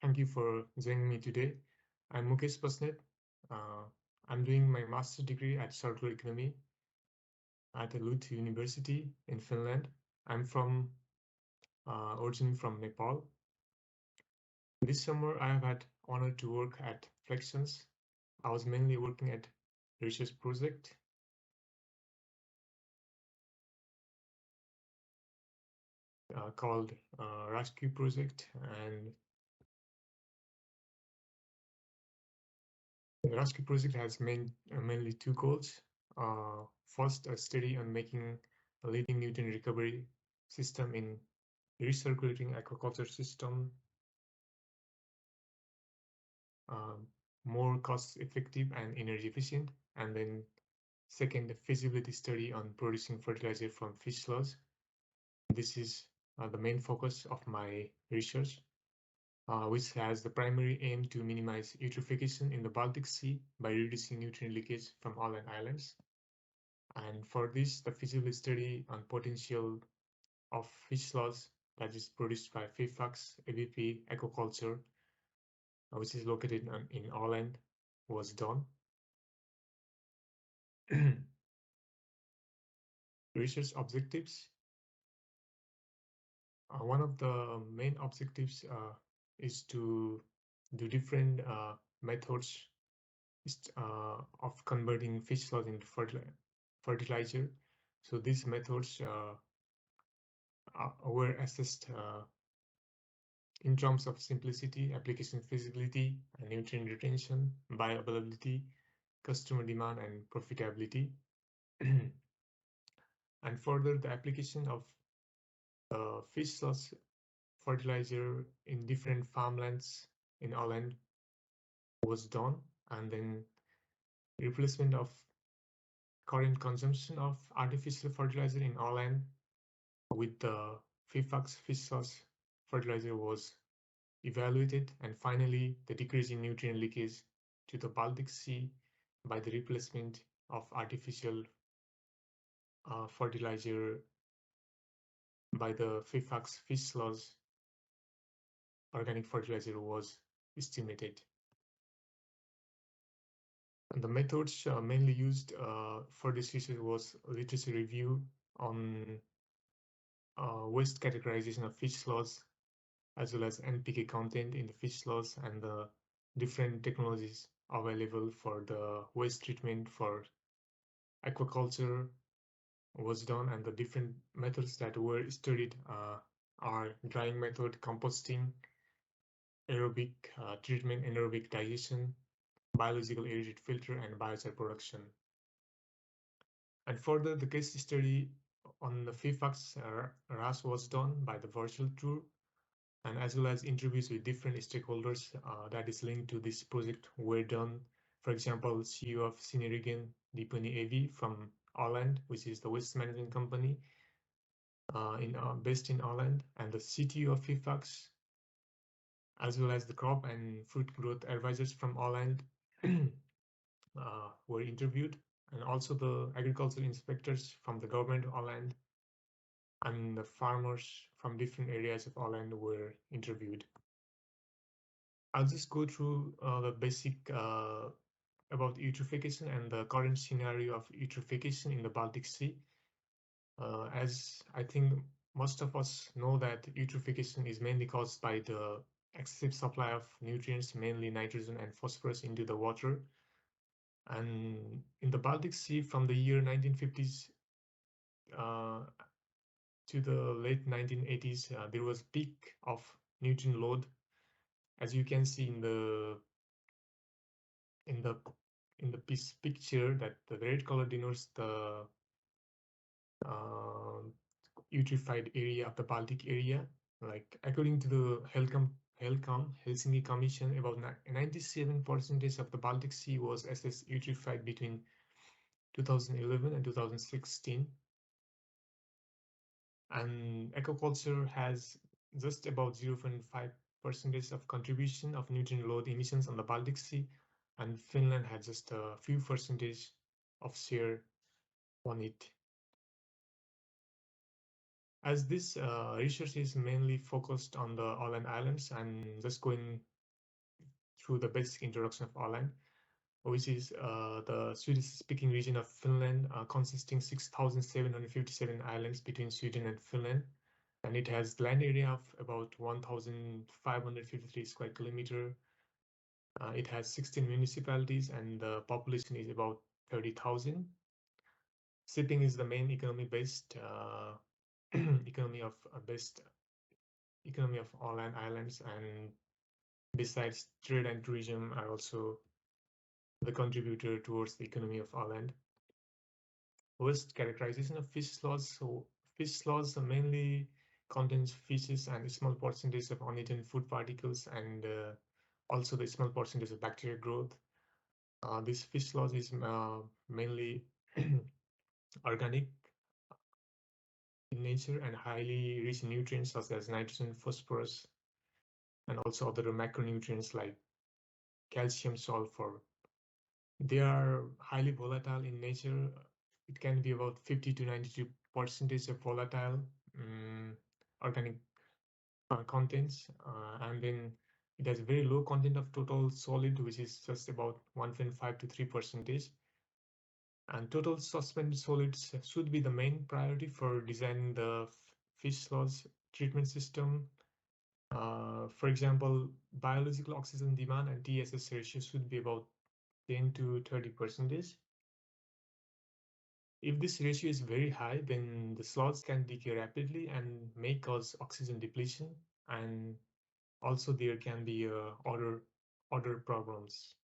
Thank you for joining me today. I'm Mukesh Basnet. Uh, I'm doing my master's degree at circular economy at Lund University in Finland. I'm from originally from Nepal. This summer, I have had honor to work at Flexens. I was mainly working at research project called RAScue project, and the RAScue project has mainly two goals. First, a study on making a leading nutrient recovery system in recirculating aquaculture system um, more cost effective and energy efficient. And then second, a feasibility study on producing fertilizer from fish sludge. This is the main focus of my research, which has the primary aim to minimize eutrophication in the Baltic Sea by reducing nutrient leakage from all islands. And for this, the feasibility study on potential of fish sludge that is produced by FIFAX ABP aquaculture, which is located in Åland, was done. Research objectives. One of the main objectives is to do different methods of converting fish sludge into fertilizer. So these methods were assessed in terms of simplicity, application feasibility, nutrient retention, bioavailability, customer demand, and profitability. And further, the application of fish sludge fertilizer in different farmlands in Åland was done, and then replacement of current consumption of artificial fertilizer in Åland with the FIFAX fish sludge fertilizer was evaluated, and finally the decrease in nutrient leakage to the Baltic Sea by the replacement of artificial fertilizer by the FIFAX fish sludge organic fertilizer was estimated. And the methods mainly used for this research was literature review on waste categorization of fish sludge, as well as NPK content in the fish sludge and the different technologies available for the waste treatment for aquaculture was done, and the different methods that were studied are drying method, composting, aerobic treatment, anaerobic digestion, biological aerated filter, and biochar production. And further, the case study on the FIFAX RAS was done by the virtual tour, and as well as interviews with different stakeholders that is linked to this project were done. For example, CEO of Sinerigen Dipani AV from Åland, which is the waste management company based in Åland, and the CTO of FIFAX, as well as the crop and fruit growth advisors from Åland were interviewed, and also the agricultural inspectors from the government of Åland and the farmers from different areas of Åland were interviewed. I'll just go through the basic about eutrophication and the current scenario of eutrophication in the Baltic Sea. As I think most of us know that eutrophication is mainly caused by the excessive supply of nutrients, mainly nitrogen and phosphorus, into the water. And in the Baltic Sea from the year 1950s to the late 1980s, there was peak of nutrient load, as you can see in the in the in the picture, that the red color denotes the uh, eutrophied area of the Baltic area. Like according to the Helsinki Commission, about 97% of the Baltic Sea was assessed eutrophied between 2011 and 2016. And aquaculture has just about 0.5% of contribution of nutrient load emissions on the Baltic Sea, and Finland had just a few percentage of share on it. As this research is mainly focused on the Åland Islands, and just going through the basic introduction of Åland, which is the Swedish-speaking region of Finland, consisting 6,757 islands between Sweden and Finland, and it has land area of about 1,553 square kilometer. It has 16 municipalities, and the population is about 30,000. Shipping is the main economy-based economy of based economy of Åland Islands, and besides trade and tourism are also the contributor towards the economy of Åland. Worst characterization of fish sloths. So fish sloths mainly contains fishes and a small percentage of uneaten food particles, and also the small percentage of bacterial growth. This fish sloth is mainly organic in nature and highly rich in nutrients such as nitrogen, phosphorus, and also other macronutrients like calcium, sulfur. They are highly volatile in nature. It can be about 50 to 92% of volatile organic contents, and then it has very low content of total solid, which is just about 1.5 to 3%. And total suspended solids should be the main priority for designing the fish loss treatment system. For example, biological oxygen demand and TSS ratio should be about 10 to 30%. If this ratio is very high, then the slots can decay rapidly and may cause oxygen depletion, and also there can be other problems.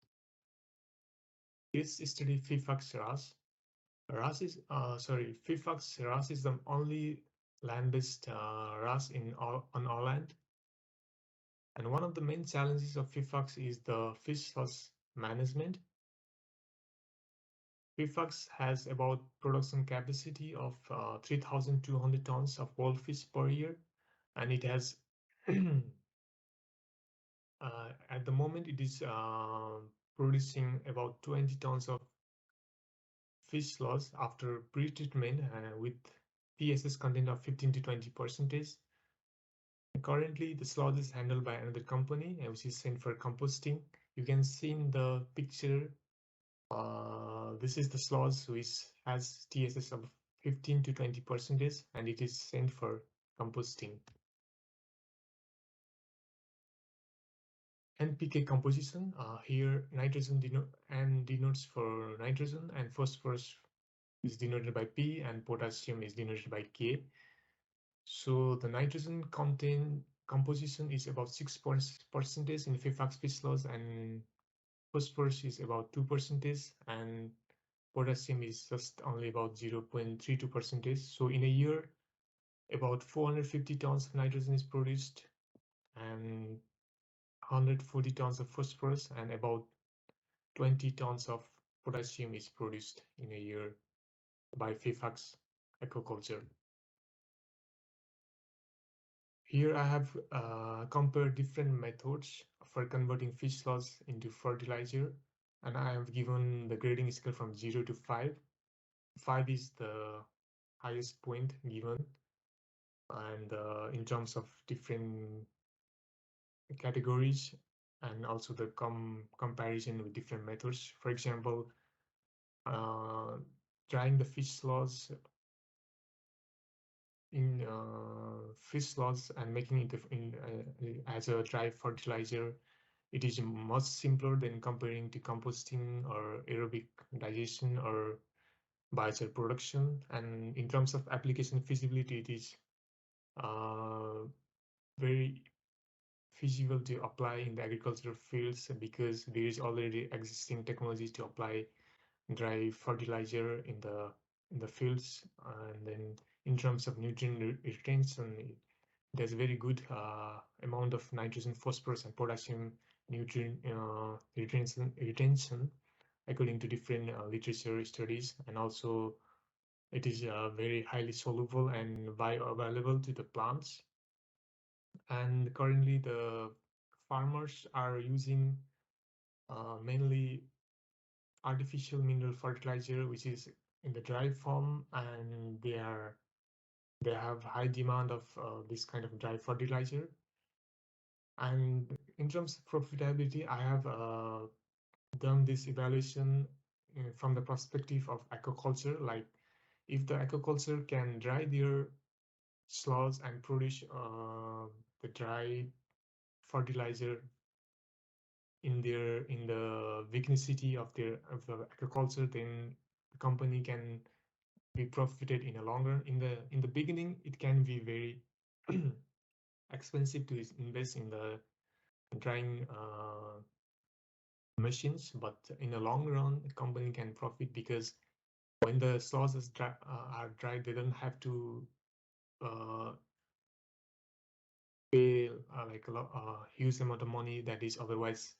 Let's study FIFAX RAS. FIFAX RAS is the only land-based RAS on Åland. And one of the main challenges of FIFAX is the fish loss management. FIFAX has about production capacity of 3,200 tons of whole fish per year, and it has at the moment it is producing about 20 tons of fish loss after pre-treatment with TSS content of 15 to 20%. Currently, the sludge is handled by another company, which is sent for composting. You can see in the picture, this is the sludge which has TSS of 15 to 20%, and it is sent for composting. NPK composition, here nitrogen denotes for nitrogen, and phosphorus is denoted by P, and potassium is denoted by K. So the nitrogen content composition is about 6% in FIFAX fish loss, and phosphorus is about 2%, and potassium is just only about 0.32%. So in a year, about 450 tons of nitrogen is produced, and 140 tons of phosphorus, and about 20 tons of potassium is produced in a year by FIFAX aquaculture. Here I have compared different methods for converting fish loss into fertilizer, and I have given the grading scale from 0 to 5. 5 is the highest point given, and in terms of different categories, and also the comparison with different methods. For example, drying the fish loss in fish loss and making it as a dry fertilizer, it is much simpler than comparing to composting or aerobic digestion or biochar production. And in terms of application feasibility, it is very feasible to apply in the agricultural fields because there is already existing technologies to apply dry fertilizer in the fields. And then in terms of nutrient retention, it has very good amount of nitrogen, phosphorus, and potassium nutrient retention according to different literature studies. And also it is very highly soluble and bioavailable to the plants. And currently the farmers are using mainly artificial mineral fertilizer, which is in the dry form, and they are they have high demand of this kind of dry fertilizer. And in terms of profitability, I have done this evaluation from the perspective of aquaculture. Like if the aquaculture can dry their sludge and produce the dry fertilizer in the vignicity of the aquaculture, then the company can be profited in a long run. In the beginning, it can be very expensive to invest in the drying machines, but in a long run, the company can profit because when the sludge are dry, they don't have to uh, pay like a huge amount of money that is otherwise,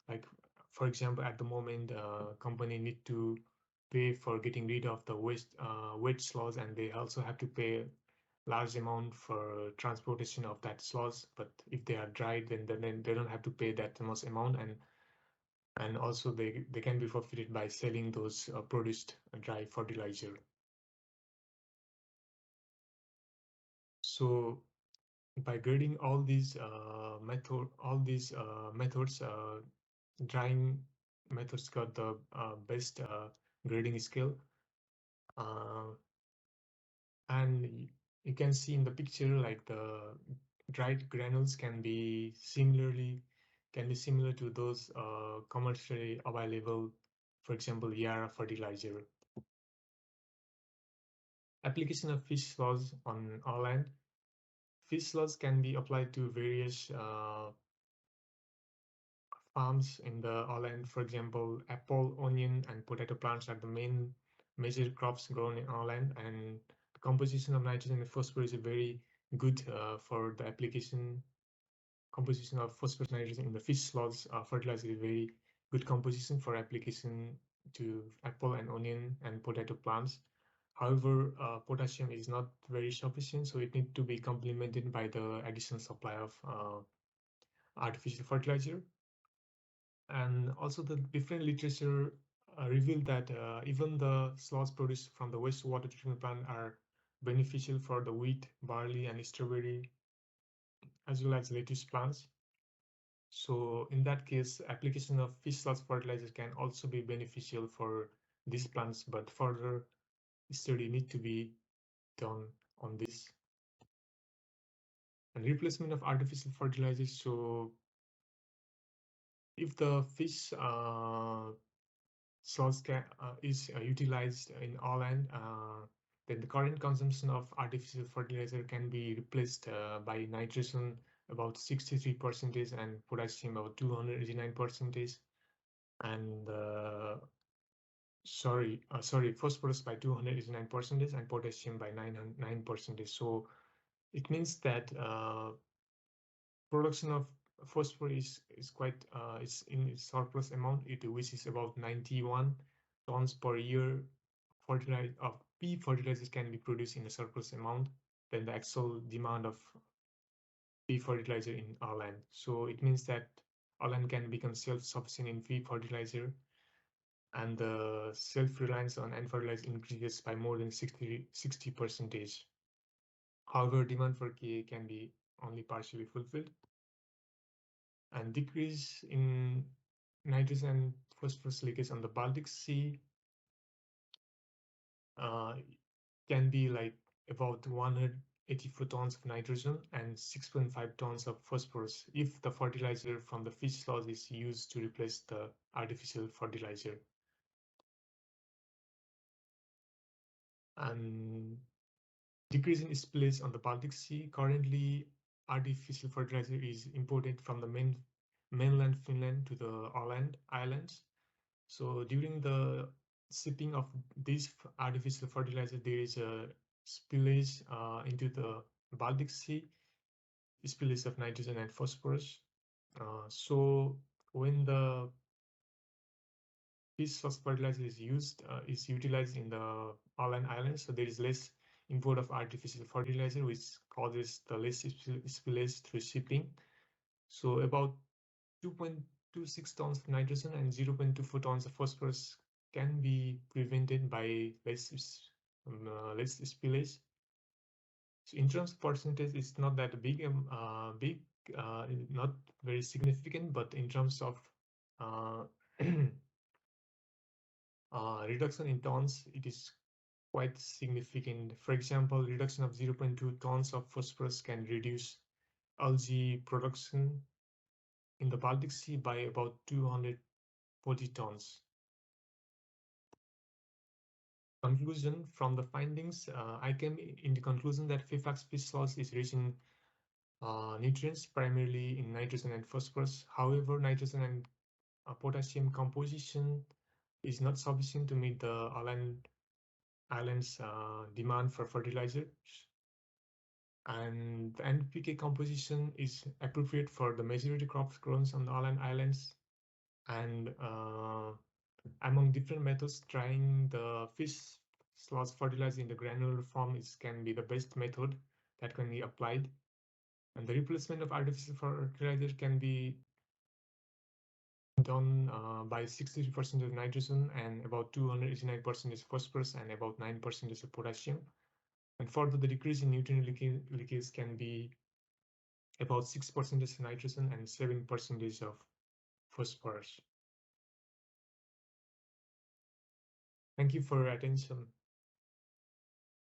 like for example, at the moment, company need to pay for getting rid of the wet sludge, and they also have to pay large amount for transportation of that sludge. But if they are dried, then they don't have to pay that much amount, and also they can be profited by selling those produced dry fertilizer. So by grading all these methods, drying methods got the best grading scale. Uh, and you can see in the picture like the dried granules can be similar to those commercially available, for example, Yara fertilizer. Application of fish laws on our land. Fish laws can be applied to various farms in the island. For example, apple, onion, and potato plants are the main major crops grown in our land, and the composition of nitrogen and phosphorus is very good for the application. Composition of phosphorus nitrogen in the fish slots fertilizer is very good composition for application to apple and onion and potato plants. However, potassium is not very sufficient, so it needs to be complemented by the additional supply of artificial fertilizer. And also the different literature revealed that even the sludge produced from the wastewater treatment plant are beneficial for the wheat, barley, and strawberry, as well as lettuce plants. So in that case, application of fish sludge fertilizer can also be beneficial for these plants, but further study need to be done on this. And replacement of artificial fertilizers. So if the fish source is utilized in all land, then the current consumption of artificial fertilizer can be replaced by nitrogen about 63 percentage and potassium about 289 percentage, and phosphorus by 289 percentage and potassium by 9 percentage. So it means that production of phosphorus is quite it's in surplus amount, which is about 91 tons per year. Fertilizer of pea fertilizers can be produced in a surplus amount than the actual demand of pea fertilizer in our land. So it means that our land can become self-sufficient in pea fertilizer, and the self-reliance on N fertilizer increases by more than 60 percentage. However, demand for Ka can be only partially fulfilled, and decrease in nitrogen and phosphorus leakage on the Baltic Sea uh, can be like about 184 tons of nitrogen and 6.5 tons of phosphorus if the fertilizer from the fish sludge is used to replace the artificial fertilizer. And decrease in spillage on the Baltic Sea. Currently, artificial fertilizer is imported from the mainland Finland to the islands. So during the shipping of this artificial fertilizer, there is a spillage into the Baltic Sea, spillage of nitrogen and phosphorus. So when the this fertilizer is utilized in the islands, so there is less import of artificial fertilizer, which causes the less spillage through shipping. So about 2.26 tons of nitrogen and 0.24 tons of phosphorus can be prevented by less spillage. So in terms of percentage, it's not that big, not very significant, but in terms of uh, reduction in tons, it is quite significant. For example, reduction of 0.2 tons of phosphorus can reduce algae production in the Baltic Sea by about 240 tons. Conclusion from the findings, I came in the conclusion that FIFAX fish loss is rich in nutrients, primarily in nitrogen and phosphorus. However, nitrogen and potassium composition is not sufficient to meet the island's demand for fertilizers. And the NPK composition is appropriate for the majority crops grown on the islands. And among different methods, trying the fish sludge fertilizer in the granular form can be the best method that can be applied. And the replacement of artificial fertilizer can be done by 63% of nitrogen and about 289% is phosphorus and about 9% is potassium. And further, the decrease in nutrient leakage can be about 6% is nitrogen and 7% of phosphorus. Thank you for your attention.